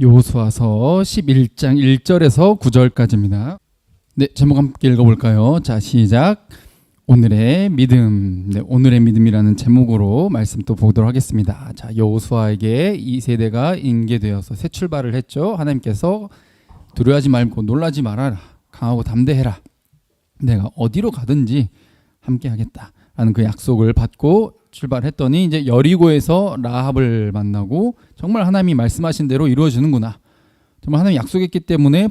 여호수아서 11장 1절에서 9절까지입니다. 네, 제목 함께 읽어볼까요? 자, 시작. 오늘의 믿음. 네, 오늘의 믿음이라는 제목으로 말씀 또 보도록 하겠습니다. 자, 여호수아에게 이 세대가 인계되어서 새 출발을 했죠. 하나님께서 두려워하지 말고 놀라지 말아라. 강하고 담대해라. 내가 어디로 가든지 함께 하겠다. 라는 그 약속을 받고 출발했더니 이제 여리고에서 라합을 만나고 정말 하나님이 말씀하신 대로 이루어지는구나. 정말 하나님이 약속했기 때문에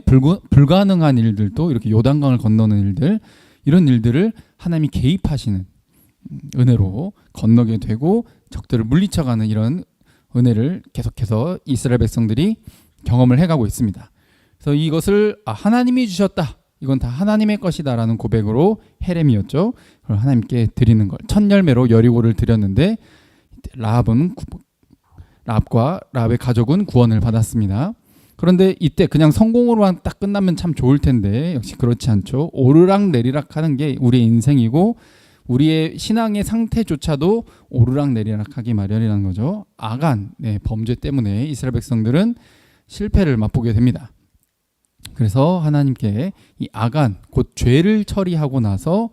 불가능한 일들도 이렇게 요단강을 건너는 일들, 이런 일들을 하나님이 개입하시는 은혜로 건너게 되고 적들을 물리쳐가는 이런 은혜를 계속해서 이스라엘 백성들이 경험을 해가고 있습니다. 그래서 이것을 하나님이 주셨다. 이건 다 하나님의 것이다라는 고백으로 헤렘이었죠. 그걸 하나님께 드리는 걸 첫 열매로 여리고를 드렸는데 라합과 라합의 가족은 구원을 받았습니다. 그런데 이때 그냥 성공으로만 딱 끝나면 참 좋을 텐데 역시 그렇지 않죠. 오르락내리락 하는 게 우리의 인생이고 우리의 신앙의 상태조차도 오르락내리락하기 마련이라는 거죠. 아간 범죄 때문에 이스라엘 백성들은 실패를 맛보게 됩니다. 그래서 하나님께 이 아간, 곧 죄를 처리하고 나서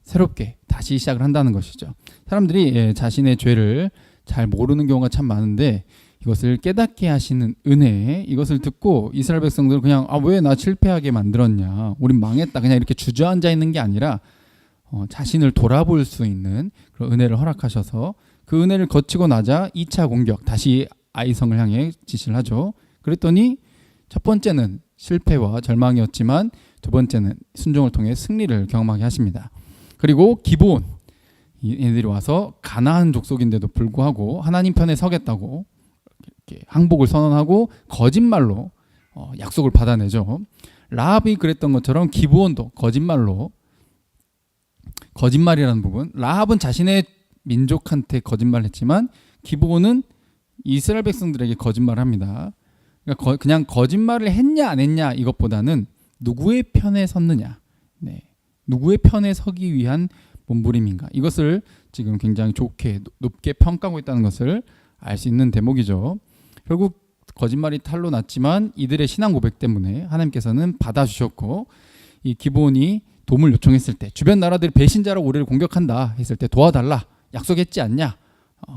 새롭게 다시 시작을 한다는 것이죠. 사람들이 자신의 죄를 잘 모르는 경우가 참 많은데 이것을 깨닫게 하시는 은혜, 이것을 듣고 이스라엘 백성들은 그냥 왜 나 실패하게 만들었냐, 우린 망했다, 그냥 이렇게 주저앉아 있는 게 아니라 자신을 돌아볼 수 있는 그런 은혜를 허락하셔서 그 은혜를 거치고 나자 2차 공격, 다시 아이성을 향해 지시를 하죠. 그랬더니 첫 번째는 실패와 절망이었지만 두 번째는 순종을 통해 승리를 경험하게 하십니다. 그리고 기브온, 얘들이 와서 가나안 족속인데도 불구하고 하나님 편에 서겠다고 이렇게 항복을 선언하고 거짓말로 약속을 받아내죠. 라합이 그랬던 것처럼 기브온도 거짓말이라는 부분, 라합은 자신의 민족한테 거짓말했지만 기브온은 이스라엘 백성들에게 거짓말합니다. 그러니까 그냥 거짓말을 했냐 안 했냐 이것보다는 누구의 편에 섰느냐, 누구의 편에 서기 위한 몸부림인가, 이것을 지금 굉장히 좋게 높게 평가하고 있다는 것을 알 수 있는 대목이죠. 결국 거짓말이 탄로 났지만 이들의 신앙 고백 때문에 하나님께서는 받아주셨고, 이 기브온이 도움을 요청했을 때, 주변 나라들이 배신자로 우리를 공격한다 했을 때 도와달라 약속했지 않냐,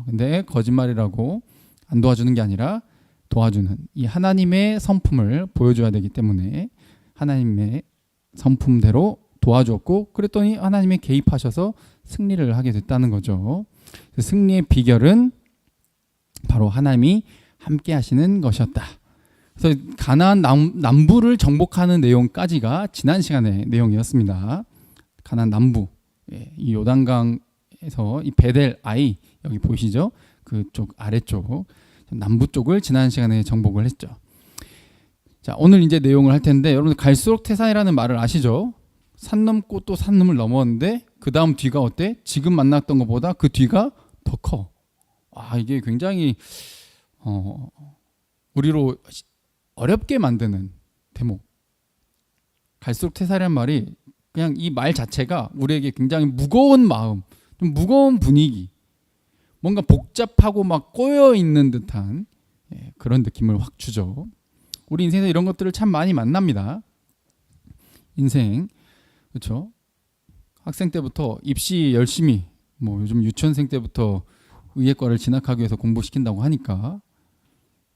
근데 거짓말이라고 안 도와주는 게 아니라 도와주는 이 하나님의 성품을 보여줘야 되기 때문에 하나님의 성품대로 도와주었고, 그랬더니 하나님이 개입하셔서 승리를 하게 됐다는 거죠. 승리의 비결은 바로 하나님이 함께 하시는 것이었다. 그래서 가나안 남부를 정복하는 내용까지가 지난 시간의 내용이었습니다. 가나안 남부, 이 요단강에서 이 베델 아이, 여기 보이시죠? 그쪽 아래쪽 남부 쪽을 지난 시간에 정복을 했죠. 자, 오늘 이제 내용을 할 텐데, 여러분 갈수록 태산이라는 말을 아시죠? 산 넘고 또 산 넘을 넘었는데 그 다음 뒤가 어때? 지금 만났던 것보다 그 뒤가 더 커. 이게 굉장히 우리로 어렵게 만드는 대목. 갈수록 태산이라는 말이 그냥 이 말 자체가 우리에게 굉장히 무거운 마음, 좀 무거운 분위기, 뭔가 복잡하고 막 꼬여 있는 듯한 그런 느낌을 확 주죠. 우리 인생에서 이런 것들을 참 많이 만납니다. 인생, 그렇죠? 학생 때부터 입시 열심히, 요즘 유치원생 때부터 의예과를 진학하기 위해서 공부시킨다고 하니까,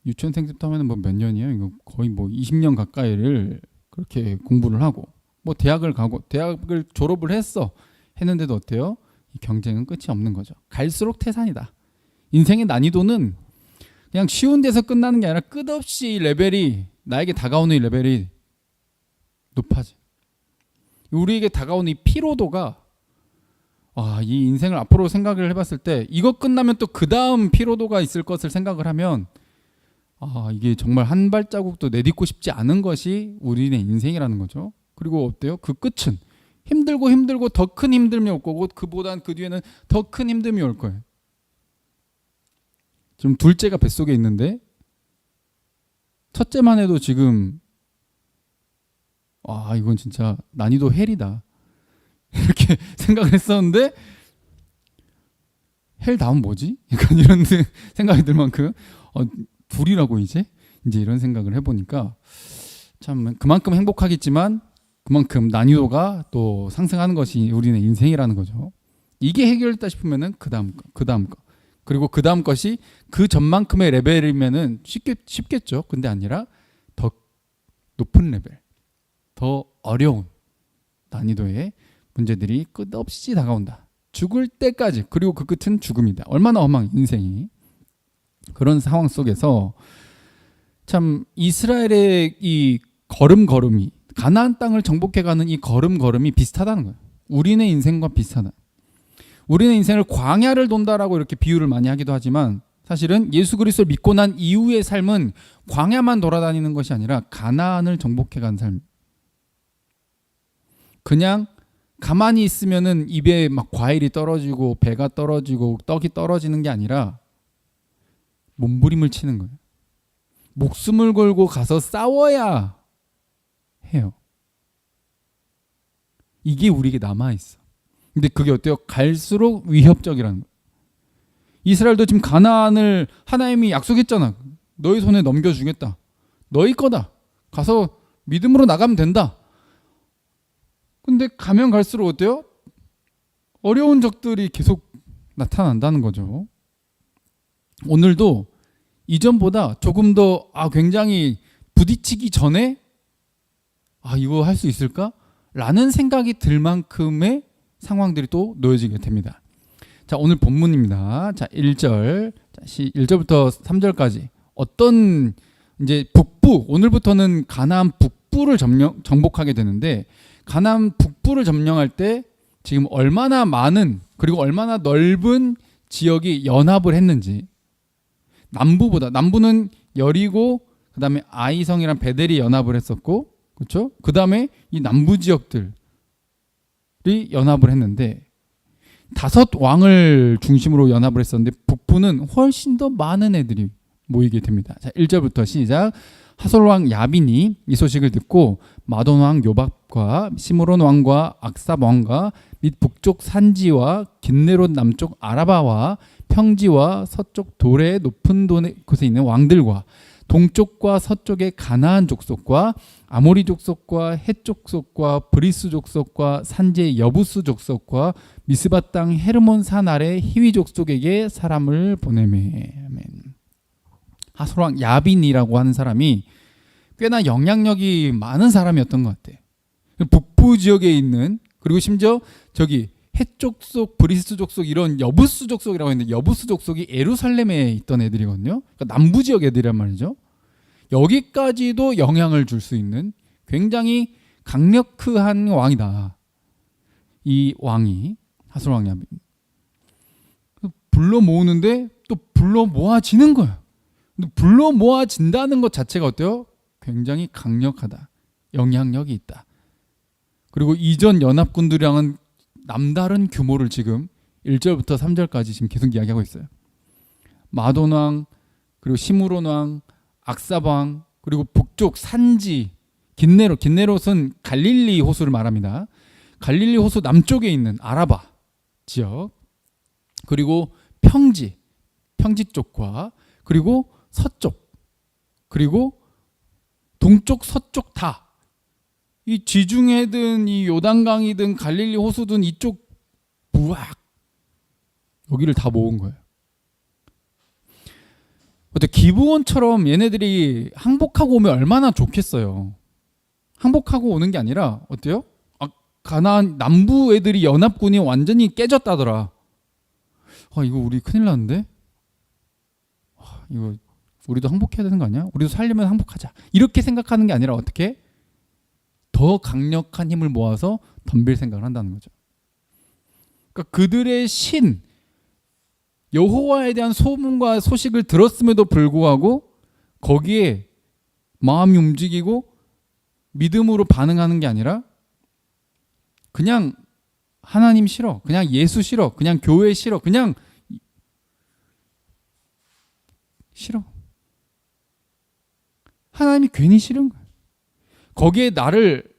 유치원생 때부터 하면 몇 년이에요? 이거 거의 20년 가까이를 그렇게 공부를 하고, 대학을 가고, 대학을 졸업을 했는데도 어때요? 이 경쟁은 끝이 없는 거죠. 갈수록 태산이다. 인생의 난이도는 그냥 쉬운 데서 끝나는 게 아니라 끝없이 나에게 다가오는 이 레벨이 높아져. 우리에게 다가오는 이 피로도가, 이 인생을 앞으로 생각을 해봤을 때 이거 끝나면 또 그 다음 피로도가 있을 것을 생각을 하면 이게 정말 한 발자국도 내딛고 싶지 않은 것이 우리의 인생이라는 거죠. 그리고 어때요? 그 끝은 힘들고 더 큰 힘듦이 올 거고, 그보단 그 뒤에는 더 큰 힘듦이 올 거예요. 지금 둘째가 뱃속에 있는데 첫째만 해도 지금 이건 진짜 난이도 헬이다 이렇게 생각을 했었는데, 헬 다음 뭐지? 약간 이런 생각이 들 만큼 둘이라고 이제? 이제 이런 생각을 해보니까 참 그만큼 행복하겠지만 그만큼 난이도가 또 상승하는 것이 우리는 인생이라는 거죠. 이게 해결됐다 싶으면은 그 다음 거 그리고 그 다음 것이 그 전만큼의 레벨이면은 쉽겠죠. 근데 아니라 더 높은 레벨, 더 어려운 난이도의 문제들이 끝없이 다가온다. 죽을 때까지. 그리고 그 끝은 죽음이다. 얼마나 험한 인생이. 그런 상황 속에서 참 이스라엘의 이 걸음걸음이 가나안 땅을 정복해가는 이 걸음걸음이 비슷하다는 거예요. 우리네 인생과 비슷하다. 우리는 인생을 광야를 돈다라고 이렇게 비유를 많이 하기도 하지만 사실은 예수 그리스도를 믿고 난 이후의 삶은 광야만 돌아다니는 것이 아니라 가나안을 정복해간 삶. 그냥 가만히 있으면은 입에 막 과일이 떨어지고 배가 떨어지고 떡이 떨어지는 게 아니라 몸부림을 치는 거예요. 목숨을 걸고 가서 싸워야 해요. 이게 우리에게 남아있어. 근데 그게 어때요? 갈수록 위협적이라는 거예요. 이스라엘도 지금 가나안을 하나님이 약속했잖아. 너희 손에 넘겨주겠다. 너희 거다. 가서 믿음으로 나가면 된다. 근데 가면 갈수록 어때요? 어려운 적들이 계속 나타난다는 거죠. 오늘도 이전보다 조금 더 굉장히 부딪히기 전에 이거 할 수 있을까? 라는 생각이 들 만큼의 상황들이 또 놓여지게 됩니다. 자, 오늘 본문입니다. 자, 1절부터 3절까지 어떤 이제 북부, 오늘부터는 가나안 북부를 정복하게 되는데 가나안 북부를 점령할 때 지금 얼마나 많은 그리고 얼마나 넓은 지역이 연합을 했는지 남부는 여리고 그다음에 아이성이랑 베델이 연합을 했었고 그렇죠? 그다음에 이 남부 지역들이 연합을 했는데 5 왕을 중심으로 연합을 했었는데 북부는 훨씬 더 많은 애들이 모이게 됩니다. 자, 1절부터 시작. 하솔 왕 야빈이 이 소식을 듣고 마돈 왕 요밥과 시므론 왕과 악삽 왕과 및 북쪽 산지와 긴네롯 남쪽 아라바와 평지와 서쪽 도레의 높은 곳에 있는 왕들과 동쪽과 서쪽의 가나안 족속과 아모리 족속과 헷 족속과 브리스 족속과 산지의 여부스 족속과 미스바 땅 헤르몬 산 아래 히위 족속에게 사람을 보내매. 아멘. 하솔 왕 야빈이라고 하는 사람이 꽤나 영향력이 많은 사람이었던 것 같아. 북부 지역에 있는 그리고 심지어 저기 헷 족속, 브리스 족속 이런 여부스 족속이라고 했는데 여부스 족속이 예루살렘에 있던 애들이거든요. 그러니까 남부 지역 애들이란 말이죠. 여기까지도 영향을 줄 수 있는 굉장히 강력한 왕이다. 이 왕이 하솔 왕 야빈. 불러 모으는데 또 불러 모아지는 거예요. 근데 불러 모아진다는 것 자체가 어때요? 굉장히 강력하다. 영향력이 있다. 그리고 이전 연합군들이랑은 남다른 규모를 지금 1절부터 3절까지 지금 계속 이야기하고 있어요. 마돈 왕, 그리고 시므론 왕, 악삽 왕, 그리고 북쪽 산지, 긴네롯은 갈릴리 호수를 말합니다. 갈릴리 호수 남쪽에 있는 아라바 지역, 그리고 평지 쪽과 그리고 서쪽, 그리고 동쪽, 서쪽 다 이 지중해든 이 요단강이든 갈릴리 호수든 이쪽 부악 여기를 다 모은 거예요. 어때 기브온처럼 얘네들이 항복하고 오면 얼마나 좋겠어요. 항복하고 오는 게 아니라 어때요? 가나안 남부 애들이 연합군이 완전히 깨졌다더라. 이거 우리 큰일 났는데? 이거 우리도 항복해야 되는 거 아니야? 우리도 살려면 항복하자. 이렇게 생각하는 게 아니라 어떻게? 더 강력한 힘을 모아서 덤빌 생각을 한다는 거죠. 그러니까 그들의 신 여호와에 대한 소문과 소식을 들었음에도 불구하고 거기에 마음이 움직이고 믿음으로 반응하는 게 아니라 그냥 하나님 싫어, 그냥 예수 싫어, 그냥 교회 싫어, 그냥 싫어. 하나님이 괜히 싫은 거예요. 거기에 나를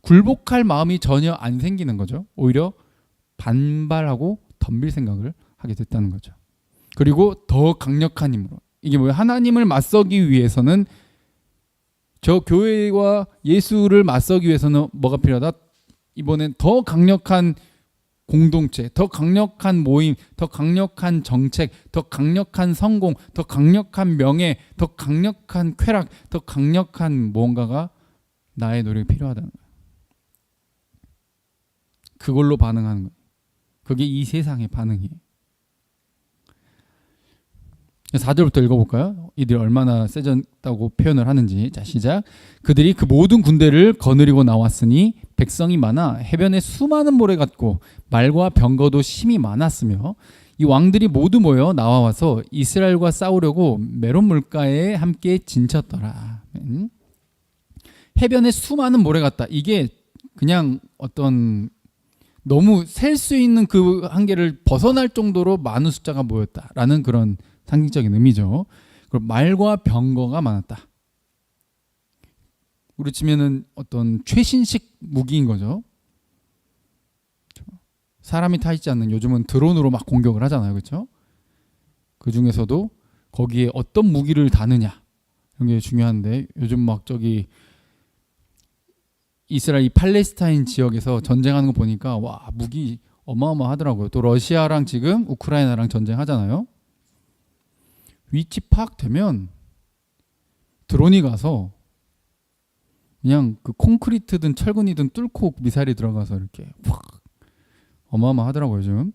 굴복할 마음이 전혀 안 생기는 거죠. 오히려 반발하고 덤빌 생각을 하게 됐다는 거죠. 그리고 더 강력한 힘으로 이게 뭐예요? 하나님을 맞서기 위해서는 저 교회와 예수를 맞서기 위해서는 뭐가 필요하다? 이번엔 더 강력한 공동체, 더 강력한 모임, 더 강력한 정책, 더 강력한 성공, 더 강력한 명예, 더 강력한 쾌락, 더 강력한 무언가가 나의 노력이 필요하다는 거예요. 그걸로 반응하는 거예요. 그게 이 세상의 반응이에요. 4절부터 읽어볼까요? 이들이 얼마나 세졌다고 표현을 하는지. 자, 시작. 그들이 그 모든 군대를 거느리고 나왔으니 백성이 많아 해변에 수많은 모래 같고 말과 병거도 심히 많았으며 이 왕들이 모두 모여 나와서 이스라엘과 싸우려고 메론 물가에 함께 진쳤더라. 해변에 수많은 모래 같다. 이게 그냥 어떤 너무 셀 수 있는 그 한계를 벗어날 정도로 많은 숫자가 모였다라는 그런 상징적인 의미죠. 그리고 말과 병거가 많았다. 우리 치면은 어떤 최신식 무기인 거죠. 사람이 타 있지 않는, 요즘은 드론으로 막 공격을 하잖아요, 그렇죠? 그 중에서도 거기에 어떤 무기를 다느냐 이런 게 중요한데, 요즘 막 저기 이스라엘 팔레스타인 지역에서 전쟁하는 거 보니까 와, 무기 어마어마하더라고요. 또 러시아랑 지금 우크라이나랑 전쟁하잖아요. 위치 파악되면 드론이 가서 그냥 그 콘크리트든 철근이든 뚫고 미사일이 들어가서 이렇게 확 어마어마하더라고요, 요즘.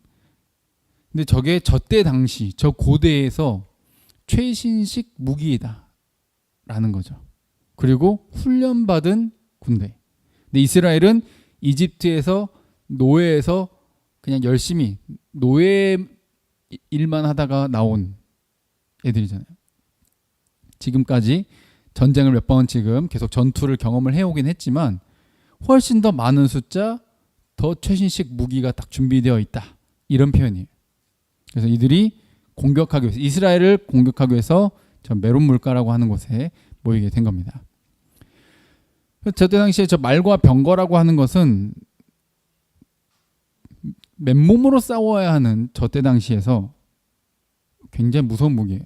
근데 저게 저때 당시 저 고대에서 최신식 무기이다 라는 거죠. 그리고 훈련받은 군대. 근데 이스라엘은 이집트에서 노예에서 그냥 열심히 노예 일만 하다가 나온 애들이잖아요. 지금까지 전쟁을 몇 번 지금 계속 전투를 경험을 해오긴 했지만 훨씬 더 많은 숫자, 더 최신식 무기가 딱 준비되어 있다. 이런 표현이에요. 그래서 이들이 공격하기 위해서, 이스라엘을 공격하기 위해서 저 메론 물가라고 하는 곳에 모이게 된 겁니다. 저때 당시에 저 말과 병거라고 하는 것은 맨몸으로 싸워야 하는 저때 당시에서 굉장히 무서운 무기예요.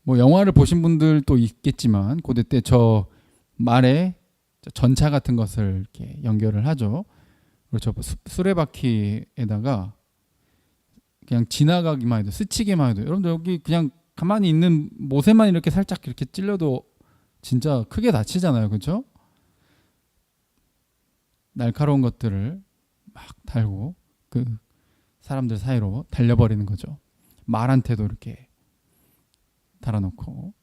뭐 영화를 보신 분들도 있겠지만 고대 때 저 말에 전차 같은 것을 이렇게 연결을 하죠. 그리고 저 수레바퀴에다가 그냥 지나가기만 해도, 스치기만 해도, 여러분들 여기 그냥 가만히 있는 못에만 이렇게 살짝 이렇게 찔려도 진짜 크게 다치잖아요, 그렇죠? 날카로운 것들을 막 달고 그 사람들 사이로 달려버리는 거죠. 말한테도 이렇게 달아놓고.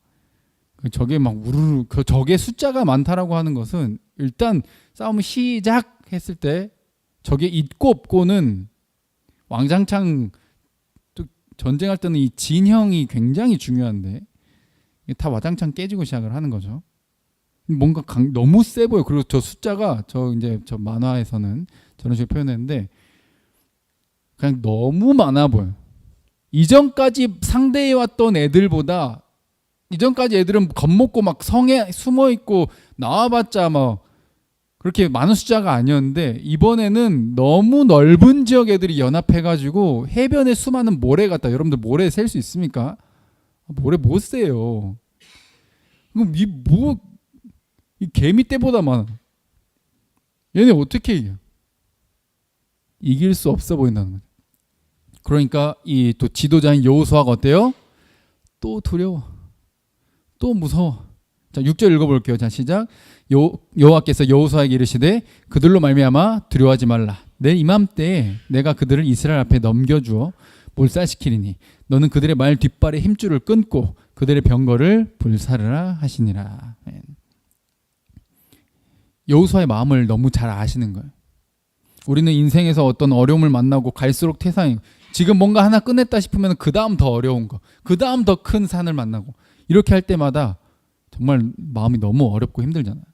저게 막 우르르, 저게 숫자가 많다라고 하는 것은 일단 싸움 시작했을 때 저게 있고 없고는, 왕장창 전쟁할 때는 이 진형이 굉장히 중요한데 다 와장창 깨지고 시작을 하는 거죠. 뭔가 너무 세 보여. 그리고 저 숫자가 저 만화에서는 저런 식으로 표현했는데 그냥 너무 많아 보여. 이전까지 상대해왔던 애들보다, 이전까지 애들은 겁먹고 막 성에 숨어있고 나와봤자 뭐 그렇게 많은 숫자가 아니었는데 이번에는 너무 넓은 지역 애들이 연합해가지고 해변에 수많은 모래 같다. 여러분들 모래 셀 수 있습니까? 모래 못 세요. 그럼 이 개미 떼보다 많아. 얘네 어떻게 이겨? 이길 수 없어 보인다는 거죠. 그러니까 이 또 지도자인 여호수아가 어때요? 또 두려워, 또 무서워. 자, 6절 읽어볼게요. 자, 시작. 여호와께서 여호수아에게 이르시되 그들로 말미암아 두려워하지 말라. 내 이맘때에 내가 그들을 이스라엘 앞에 넘겨주어 몰살시키리니 너는 그들의 말 뒷발에 힘줄을 끊고 그들의 병거를 불사르라 하시니라. 여호수아의 마음을 너무 잘 아시는 거예요. 우리는 인생에서 어떤 어려움을 만나고 갈수록 태산이, 지금 뭔가 하나 끝냈다 싶으면 그 다음 더 어려운 거, 그 다음 더 큰 산을 만나고, 이렇게 할 때마다 정말 마음이 너무 어렵고 힘들잖아요.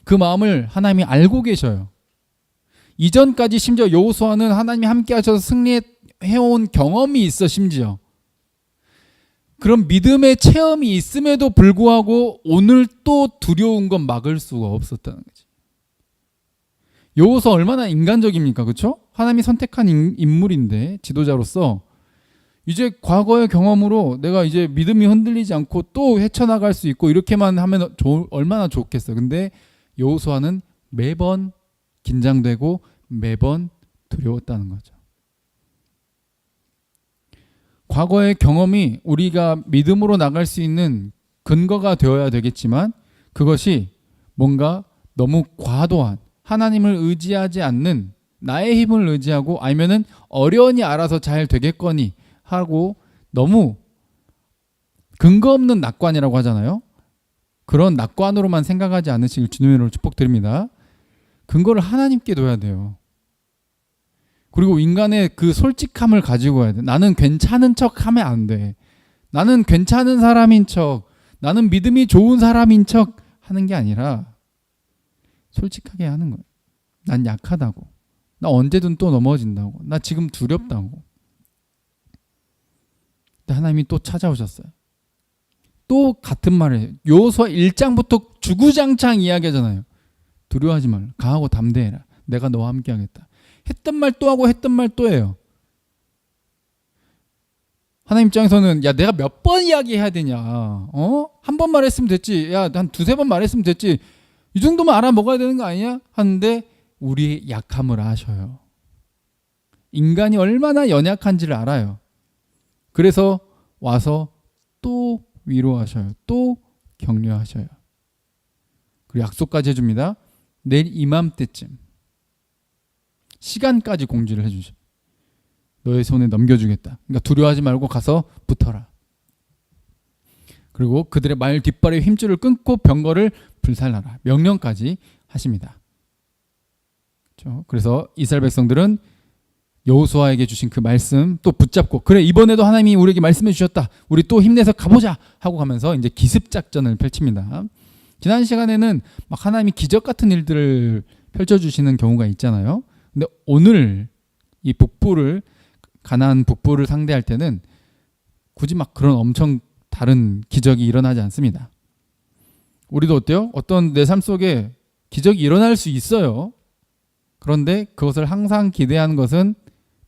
그 마음을 하나님이 알고 계셔요. 이전까지 심지어 여호수아는 하나님이 함께 하셔서 승리해온 경험이 있어. 심지어 그런 믿음의 체험이 있음에도 불구하고 오늘 또 두려운 건 막을 수가 없었다는 거지. 여호수아 얼마나 인간적입니까? 그렇죠? 하나님이 선택한 인물인데, 지도자로서 이제 과거의 경험으로 내가 이제 믿음이 흔들리지 않고 또 헤쳐나갈 수 있고 이렇게만 하면 얼마나 좋겠어. 근데 여호수아는 매번 긴장되고 매번 두려웠다는 거죠. 과거의 경험이 우리가 믿음으로 나갈 수 있는 근거가 되어야 되겠지만 그것이 뭔가 너무 과도한 하나님을 의지하지 않는 나의 힘을 의지하고 아니면은 어련히 알아서 잘 되겠거니 하고 너무 근거 없는 낙관이라고 하잖아요. 그런 낙관으로만 생각하지 않으시길 주님의 이름으로 축복드립니다. 근거를 하나님께 둬야 돼요. 그리고 인간의 그 솔직함을 가지고 해야 돼. 나는 괜찮은 척 하면 안 돼. 나는 괜찮은 사람인 척, 나는 믿음이 좋은 사람인 척 하는 게 아니라 솔직하게 하는 거예요. 난 약하다고. 나 언제든 또 넘어진다고. 나 지금 두렵다고. 근데 하나님이 또 찾아오셨어요. 또 같은 말을 해요. 여호수아 1장부터 주구장창 이야기하잖아요. 두려워하지 말라. 강하고 담대해라. 내가 너와 함께 하겠다. 했던 말 또 하고 했던 말 또 해요. 하나님 입장에서는 야 내가 몇 번 이야기해야 되냐. 한 번 말했으면 됐지. 야 한 두세 번 말했으면 됐지. 이 정도만 알아먹어야 되는 거 아니냐? 하는데 우리의 약함을 아셔요. 인간이 얼마나 연약한지를 알아요. 그래서 와서 또 위로하셔요. 또 격려하셔요. 그리고 약속까지 해줍니다. 내일 이맘때쯤 시간까지 공지를 해주셔. 너의 손에 넘겨주겠다. 그러니까 두려워하지 말고 가서 붙어라. 그리고 그들의 말 뒷발의 힘줄을 끊고 병거를 불살라라. 명령까지 하십니다. 그렇죠? 그래서 이스라엘 백성들은 여호수아에게 주신 그 말씀 또 붙잡고 그래 이번에도 하나님이 우리에게 말씀해 주셨다. 우리 또 힘내서 가보자 하고 가면서 이제 기습작전을 펼칩니다. 지난 시간에는 막 하나님이 기적 같은 일들을 펼쳐주시는 경우가 있잖아요. 근데 오늘 이 북부를 가나안 북부를 상대할 때는 굳이 막 그런 엄청 다른 기적이 일어나지 않습니다. 우리도 어때요? 어떤 내 삶 속에 기적이 일어날 수 있어요. 그런데 그것을 항상 기대하는 것은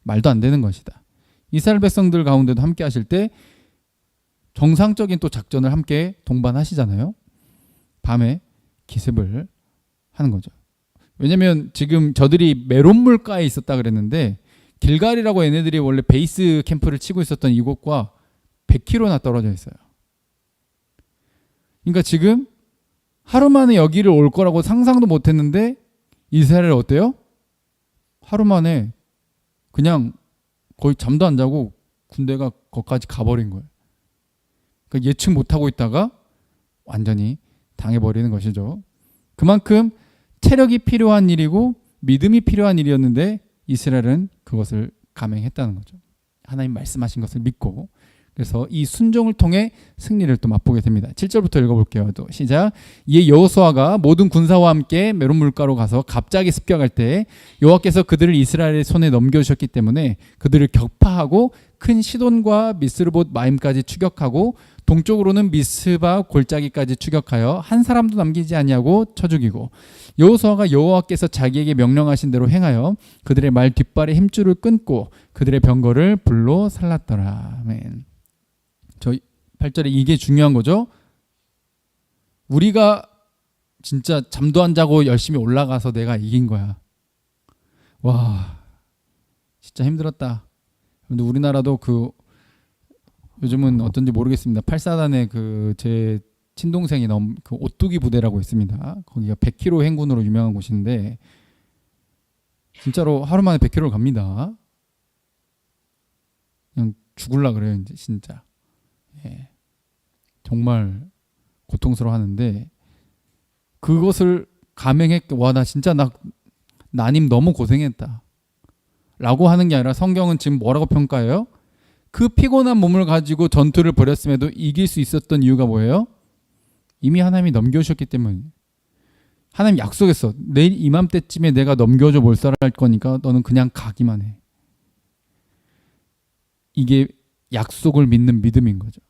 말도 안 되는 것이다. 이스라엘 백성들 가운데도 함께 하실 때 정상적인 또 작전을 함께 동반하시잖아요. 밤에 기습을 하는 거죠. 왜냐면 지금 저들이 메론 물가에 있었다 그랬는데 길갈이라고 얘네들이 원래 베이스 캠프를 치고 있었던 이곳과 100km나 떨어져 있어요. 그러니까 지금 하루 만에 여기를 올 거라고 상상도 못 했는데 이스라엘 어때요? 하루 만에 그냥 거의 잠도 안 자고 군대가 거기까지 가버린 거예요. 그러니까 예측 못하고 있다가 완전히 당해버리는 것이죠. 그만큼 체력이 필요한 일이고 믿음이 필요한 일이었는데 이스라엘은 그것을 감행했다는 거죠. 하나님 말씀하신 것을 믿고 그래서 이 순종을 통해 승리를 또 맛보게 됩니다. 7절부터 읽어볼게요. 또 시작. 이에 여호수아가 모든 군사와 함께 메론 물가로 가서 갑자기 습격할 때 여호와께서 그들을 이스라엘의 손에 넘겨주셨기 때문에 그들을 격파하고 큰 시돈과 미스르봇 마임까지 추격하고 동쪽으로는 미스바 골짜기까지 추격하여 한 사람도 남기지 아니하고 쳐 죽이고 여호수아가 여호와께서 자기에게 명령하신 대로 행하여 그들의 말 뒷발의 힘줄을 끊고 그들의 병거를 불로 살랐더라. 아멘. 저 8절에 이게 중요한 거죠. 우리가 진짜 잠도 안 자고 열심히 올라가서 내가 이긴 거야. 와, 진짜 힘들었다. 근데 우리나라도 그 요즘은 어떤지 모르겠습니다. 8사단에 그 제 친동생이 그 오뚜기 부대라고 있습니다. 거기가 100km 행군으로 유명한 곳인데 진짜로 하루 만에 100km를 갑니다. 그냥 죽을라 그래요, 이제 진짜. 예. 정말 고통스러워하는데 그것을 감행했고 와 나 진짜 나님 너무 고생했다 라고 하는 게 아니라 성경은 지금 뭐라고 평가해요? 그 피곤한 몸을 가지고 전투를 벌였음에도 이길 수 있었던 이유가 뭐예요? 이미 하나님이 넘겨주셨기 때문에. 하나님 약속했어. 내일 이맘때쯤에 내가 넘겨줘 몰살할 거니까 너는 그냥 가기만 해. 이게 약속을 믿는 믿음인 거죠.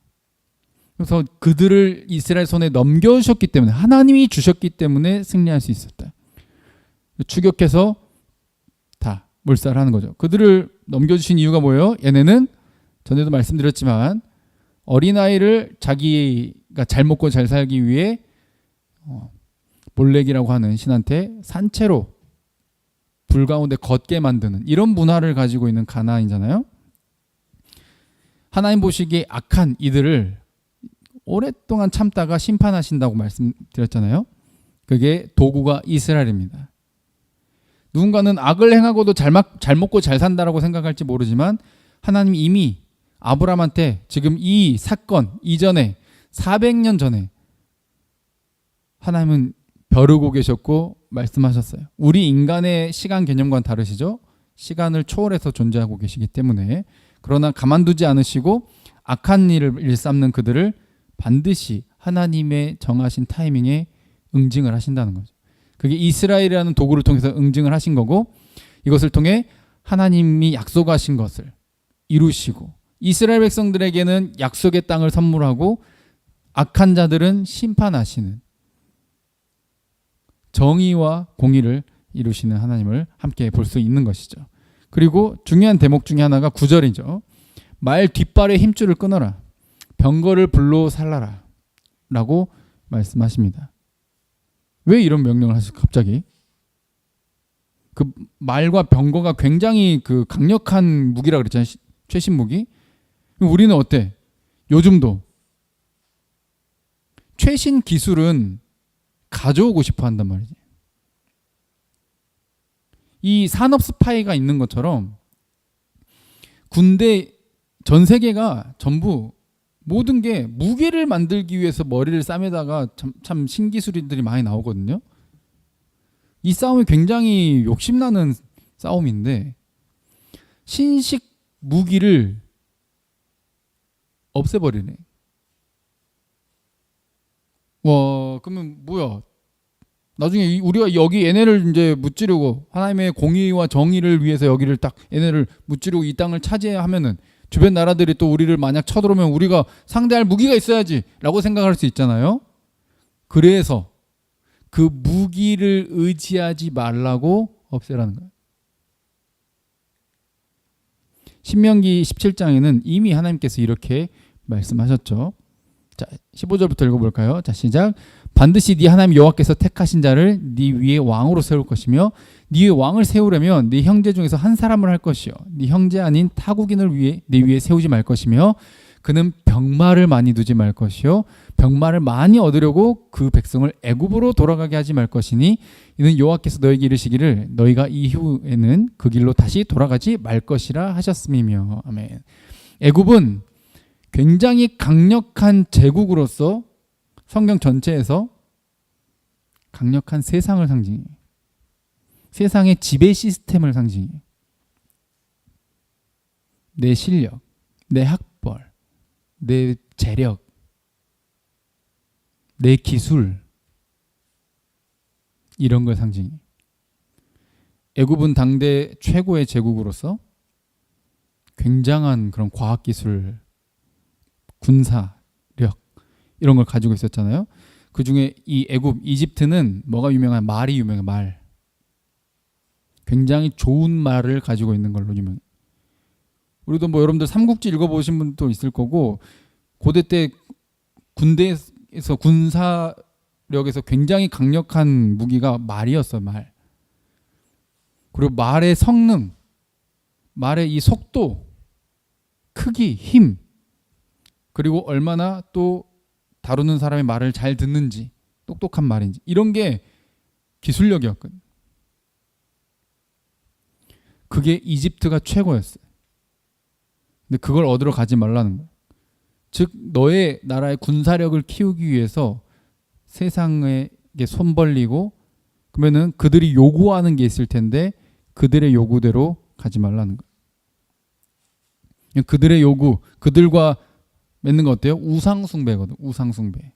그래서 그들을 이스라엘 손에 넘겨주셨기 때문에 하나님이 주셨기 때문에 승리할 수 있었다. 추격해서 다 몰살하는 거죠. 그들을 넘겨주신 이유가 뭐예요? 얘네는 전에도 말씀드렸지만 어린아이를 자기가 잘 먹고 잘 살기 위해 몰렉이라고 하는 신한테 산채로 불 가운데 걷게 만드는 이런 문화를 가지고 있는 가나안이잖아요. 하나님 보시기에 악한 이들을 오랫동안 참다가 심판하신다고 말씀드렸잖아요. 그게 도구가 이스라엘입니다. 누군가는 악을 행하고도 잘 먹고 잘 산다라고 생각할지 모르지만 하나님이 이미 아브라함한테 지금 이 사건 이전에 400년 전에 하나님은 벼르고 계셨고 말씀하셨어요. 우리 인간의 시간 개념과는 다르시죠? 시간을 초월해서 존재하고 계시기 때문에. 그러나 가만두지 않으시고 악한 일을 일삼는 그들을 반드시 하나님의 정하신 타이밍에 응징을 하신다는 거죠. 그게 이스라엘이라는 도구를 통해서 응징을 하신 거고, 이것을 통해 하나님이 약속하신 것을 이루시고, 이스라엘 백성들에게는 약속의 땅을 선물하고 악한 자들은 심판하시는 정의와 공의를 이루시는 하나님을 함께 볼 수 있는 것이죠. 그리고 중요한 대목 중에 하나가 9절이죠. 말 뒷발에 힘줄을 끊어라. 병거를 불로 살라라. 라고 말씀하십니다. 왜 이런 명령을 하실까 갑자기? 그 말과 병거가 굉장히 그 강력한 무기라 그랬잖아요. 최신 무기. 우리는 어때? 요즘도 최신 기술은 가져오고 싶어 한단 말이지. 이 산업 스파이가 있는 것처럼 군대 전 세계가 전부 모든 게 무기를 만들기 위해서 머리를 싸매다가 참 신기술들이 많이 나오거든요. 이 싸움이 굉장히 욕심나는 싸움인데 신식 무기를 없애버리네. 와, 그러면 뭐야? 나중에 우리가 여기 얘네를 이제 무찌르고 하나님의 공의와 정의를 위해서 여기를 딱 얘네를 무찌르고 이 땅을 차지하면은 주변 나라들이 또 우리를 만약 쳐들어오면 우리가 상대할 무기가 있어야지 라고 생각할 수 있잖아요. 그래서 그 무기를 의지하지 말라고 없애라는 거예요. 신명기 17장에는 이미 하나님께서 이렇게 말씀하셨죠. 자, 15절부터 읽어볼까요? 자, 시작. 반드시 네 하나님 여호와께서 택하신 자를 네 위에 왕으로 세울 것이며 네 위에 왕을 세우려면 네 형제 중에서 한 사람을 할 것이요 네 형제 아닌 타국인을 위해 네 위에 세우지 말 것이며 그는 병마를 많이 두지 말 것이요 병마를 많이 얻으려고 그 백성을 애굽으로 돌아가게 하지 말 것이니 이는 여호와께서 너에게 이르시기를 너희가 이후에는 그 길로 다시 돌아가지 말 것이라 하셨음이며. 아멘. 애굽은 굉장히 강력한 제국으로서 성경 전체에서 강력한 세상을 상징해요. 세상의 지배 시스템을 상징해요. 내 실력, 내 학벌, 내 재력, 내 기술 이런 걸 상징해요. 애굽은 당대 최고의 제국으로서 굉장한 그런 과학기술, 군사력 이런 걸 가지고 있었잖아요. 그 중에 이 애굽, 이집트는 뭐가 유명한? 말이 유명해. 말. 굉장히 좋은 말을 가지고 있는 걸로 유명해. 우리도 뭐 여러분들 삼국지 읽어보신 분도 있을 거고 고대 때 군대에서 군사력에서 굉장히 강력한 무기가 말이었어. 말. 그리고 말의 성능, 말의 이 속도, 크기, 힘, 그리고 얼마나 또 다루는 사람의 말을 잘 듣는지, 똑똑한 말인지 이런 게 기술력이었거든. 그게 이집트가 최고였어요. 근데 그걸 얻으러 가지 말라는 거예요. 즉 너의 나라의 군사력을 키우기 위해서 세상에게 손 벌리고 그러면은 그들이 요구하는 게 있을 텐데 그들의 요구대로 가지 말라는 거예요. 그들의 요구, 그들과 맺는 거 어때요? 우상숭배거든. 우상숭배.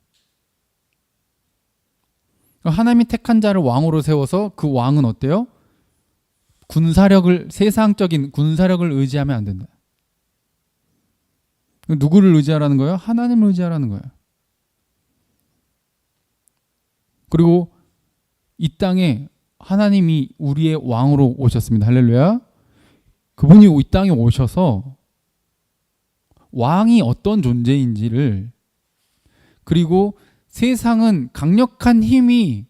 하나님이 택한 자를 왕으로 세워서 그 왕은 어때요? 군사력을, 세상적인 군사력을 의지하면 안 된다. 누구를 의지하라는 거예요? 하나님을 의지하라는 거예요. 그리고 이 땅에 하나님이 우리의 왕으로 오셨습니다. 할렐루야. 그분이 이 땅에 오셔서 왕이 어떤 존재인지를, 그리고 세상은 강력한 힘이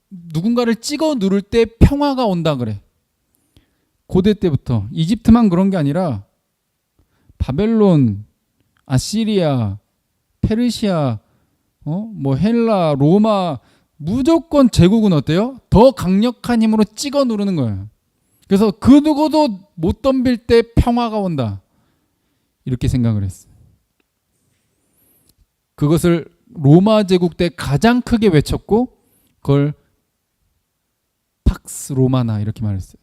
누군가를 찍어 누를 때 평화가 온다 그래. 고대 때부터. 이집트만 그런 게 아니라 바벨론, 아시리아, 페르시아, 헬라, 로마, 무조건 제국은 어때요? 더 강력한 힘으로 찍어 누르는 거예요. 그래서 그 누구도 못 덤빌 때 평화가 온다. 이렇게 생각을 했어요. 그것을 로마 제국 때 가장 크게 외쳤고, 그걸 팍스 로마나 이렇게 말했어요.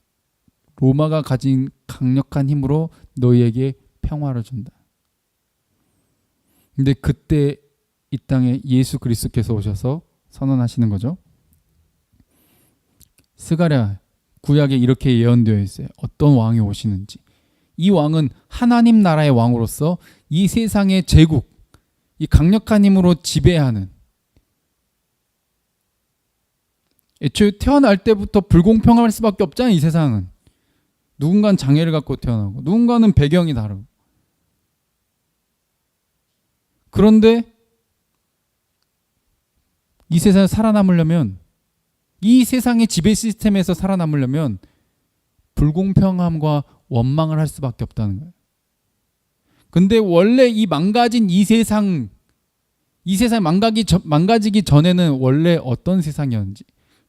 로마가 가진 강력한 힘으로 너희에게 평화를 준다. 근데 그때 이 땅에 예수 그리스도께서 오셔서 선언하시는 거죠. 스가랴 구약에 이렇게 예언되어 있어요. 어떤 왕이 오시는지. 이 왕은 하나님 나라의 왕으로서 이 세상의 제국, 이 강력한 힘으로 지배하는, 애초에 태어날 때부터 불공평할 수밖에 없잖아요. 이 세상은. 누군가는 장애를 갖고 태어나고 누군가는 배경이 다르고. 그런데 이 세상에 살아남으려면, 이 세상의 지배 시스템에서 살아남으려면 불공평함과 원망을 할 수밖에 없다는 거예요. 근데 원래 이 망가진 이 세상이 망가지기 전에는 원래 어떤 세상이었는지,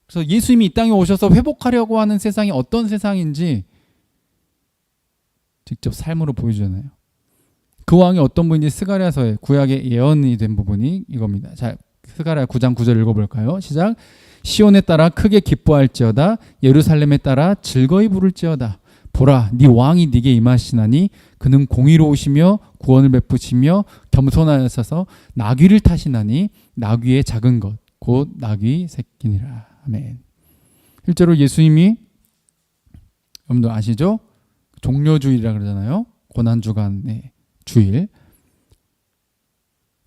그래서 예수님이 이 땅에 오셔서 회복하려고 하는 세상이 어떤 세상인지 직접 삶으로 보여주잖아요. 그 왕이 어떤 분인지 스가랴서의 구약의 예언이 된 부분이 이겁니다. 자, 스가랴 9장 9절 읽어볼까요? 시작. 시온에 따라 크게 기뻐할지어다. 예루살렘에 따라 즐거이 부를지어다. 보라, 네 왕이 네게 임하시나니 그는 공의로우시며 구원을 베푸시며 겸손하여서 나귀를 타시나니 나귀의 작은 것 곧 나귀 새끼니라. 아멘. 실제로 예수님이, 여러분들 아시죠? 종려주일이라 그러잖아요. 고난주간의 주일.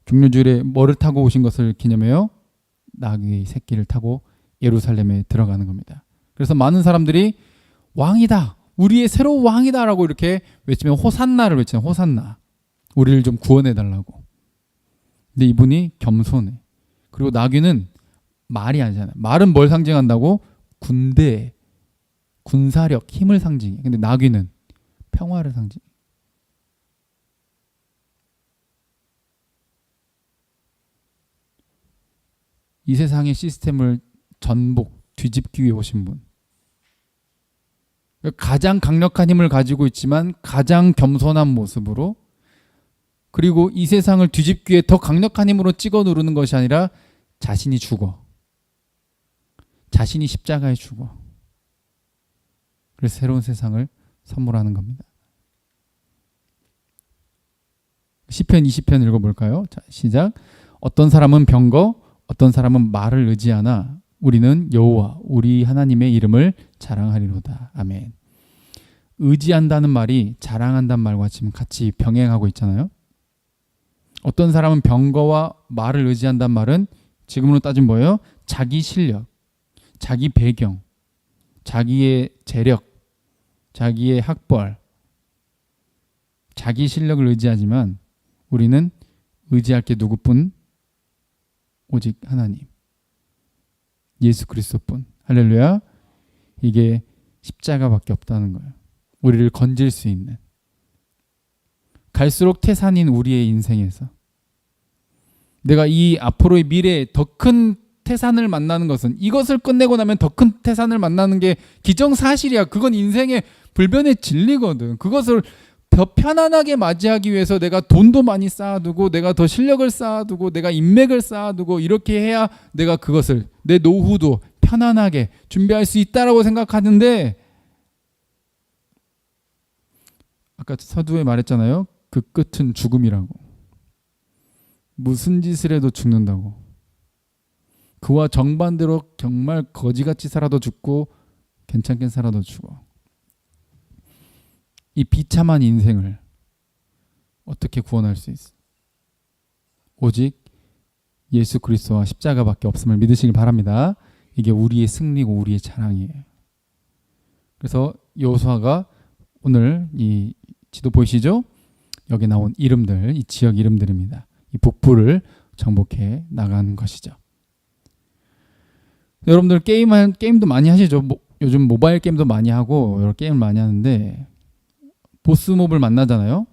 종려주일에 뭐를 타고 오신 것을 기념해요? 나귀 새끼를 타고 예루살렘에 들어가는 겁니다. 그래서 많은 사람들이 왕이다, 우리의 새로운 왕이다 라고 이렇게 외치면 호산나를 외치는, 호산나, 우리를 좀 구원해 달라고. 근데 이분이 겸손해. 그리고 나귀는 말이 아니잖아요. 말은 뭘 상징한다고? 군대, 군사력, 힘을 상징해. 근데 나귀는 평화를 상징해. 이 세상의 시스템을 전복, 뒤집기 위해 오신 분. 가장 강력한 힘을 가지고 있지만 가장 겸손한 모습으로, 그리고 이 세상을 뒤집기 위해 더 강력한 힘으로 찍어 누르는 것이 아니라 자신이 죽어. 자신이 십자가에 죽어. 그래서 새로운 세상을 선물하는 겁니다. 시편 20편 읽어볼까요? 자, 시작. 어떤 사람은 병거, 어떤 사람은 말을 의지하나 우리는 여호와 우리 하나님의 이름을 자랑하리로다. 아멘. 의지한다는 말이 자랑한다는 말과 지금 같이 병행하고 있잖아요. 어떤 사람은 병거와 말을 의지한다는 말은 지금으로 따지면 뭐예요? 자기 실력, 자기 배경, 자기의 재력, 자기의 학벌, 자기 실력을 의지하지만 우리는 의지할 게 누구뿐? 오직 하나님, 예수 그리스도뿐. 할렐루야. 이게 십자가밖에 없다는 거예요. 우리를 건질 수 있는. 갈수록 태산인 우리의 인생에서 내가 이 앞으로의 미래에 더 큰 태산을 만나는 것은, 이것을 끝내고 나면 더 큰 태산을 만나는 게 기정사실이야. 그건 인생의 불변의 진리거든. 그것을 더 편안하게 맞이하기 위해서 내가 돈도 많이 쌓아두고, 내가 더 실력을 쌓아두고, 내가 인맥을 쌓아두고, 이렇게 해야 내가 그것을, 내 노후도 편안하게 준비할 수 있다라고 생각하는데, 아까 서두에 말했잖아요. 그 끝은 죽음이라고. 무슨 짓을 해도 죽는다고. 그와 정반대로 정말 거지같이 살아도 죽고 괜찮게 살아도 죽어. 이 비참한 인생을 어떻게 구원할 수 있어? 오직 예수 그리스도와 십자가밖에 없음을 믿으시길 바랍니다. 이게 우리의 승리고 우리의 자랑이에요. 그래서 여호수아가 오늘 이 지도 보이시죠? 여기 나온 이름들, 이 지역 이름들입니다. 이 북부를 정복해 나간 것이죠. 여러분들 게임도 많이 하시죠. 요즘 모바일 게임도 많이 하고 여러 게임을 많이 하는데 보스몹을 만나잖아요.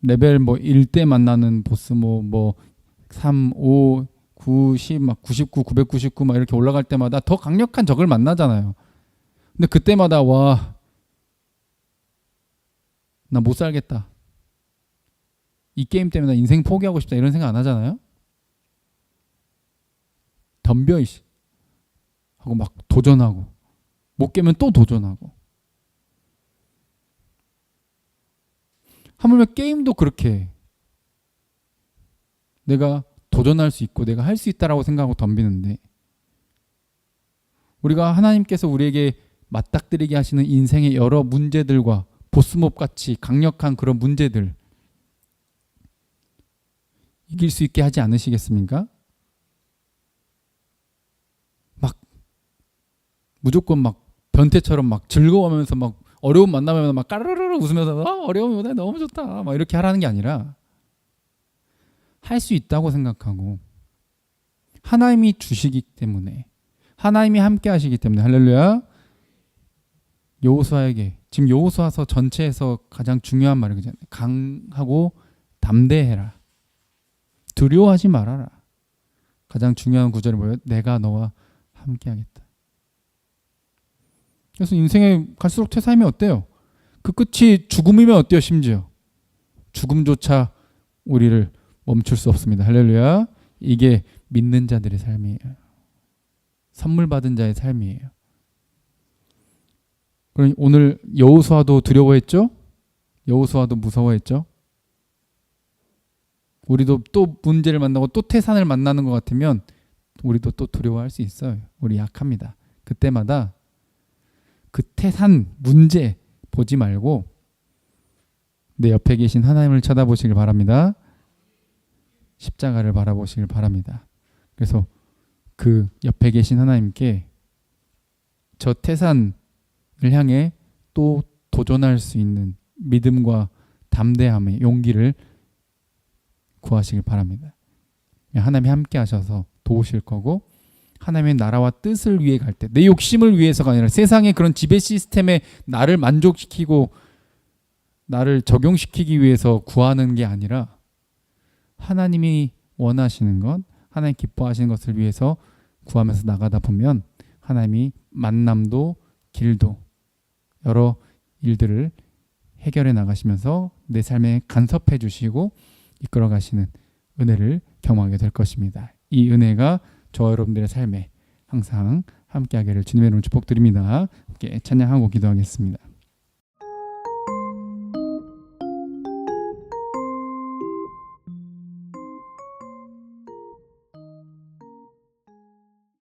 레벨 1대 만나는 보스몹 3, 5, 9, 10, 99, 999 이렇게 올라갈 때마다 더 강력한 적을 만나잖아요. 근데 그때마다 와, 나 못 살겠다. 이 게임 때문에 나 인생 포기하고 싶다 이런 생각 안 하잖아요. 덤벼 이씨 하고 막 도전하고 못 깨면 또 도전하고. 하물며 게임도 그렇게 해. 내가 도전할 수 있고 내가 할 수 있다라고 생각하고 덤비는데 우리가 하나님께서 우리에게 맞닥뜨리게 하시는 인생의 여러 문제들과 보스몹 같이 강력한 그런 문제들 이길 수 있게 하지 않으시겠습니까? 막 무조건 막 변태처럼 막 즐거워하면서 막 어려움 만나면 막 까르르르 웃으면서 어려움이 오네 너무 좋다 막 이렇게 하라는 게 아니라 할 수 있다고 생각하고 하나님이 주시기 때문에 하나님이 함께 하시기 때문에 할렐루야. 여호수아에게 지금 여호수아서 전체에서 가장 중요한 말이 그잖아요. 강하고 담대해라. 두려워하지 말아라. 가장 중요한 구절이 뭐예요? 내가 너와 함께 하겠다. 그래서 인생에 갈수록 퇴사하면 어때요? 그 끝이 죽음이면 어때요? 심지어 죽음조차 우리를 멈출 수 없습니다. 할렐루야. 이게 믿는 자들의 삶이에요. 선물 받은 자의 삶이에요. 그러니 오늘 여호수아도 두려워했죠? 여호수아도 무서워했죠? 우리도 또 문제를 만나고 또 태산을 만나는 것 같으면 우리도 또 두려워할 수 있어요. 우리 약합니다. 그때마다 그 태산 문제 보지 말고 내 옆에 계신 하나님을 쳐다보시길 바랍니다. 십자가를 바라보시길 바랍니다. 그래서 그 옆에 계신 하나님께 저 태산을 향해 또 도전할 수 있는 믿음과 담대함의 용기를 구하시길 바랍니다. 하나님이 함께 하셔서 도우실 거고 하나님의 나라와 뜻을 위해 갈 때 내 욕심을 위해서가 아니라 세상의 그런 지배 시스템에 나를 만족시키고 나를 적용시키기 위해서 구하는 게 아니라 하나님이 원하시는 것, 하나님 기뻐하시는 것을 위해서 구하면서 나가다 보면 하나님이 만남도 길도 여러 일들을 해결해 나가시면서 내 삶에 간섭해 주시고 이끌어 가시는 은혜를 경험하게 될 것입니다. 이 은혜가 저와 여러분들의 삶에 항상 함께하기를 주님의 이름으로 축복드립니다. 함께 찬양하고 기도하겠습니다.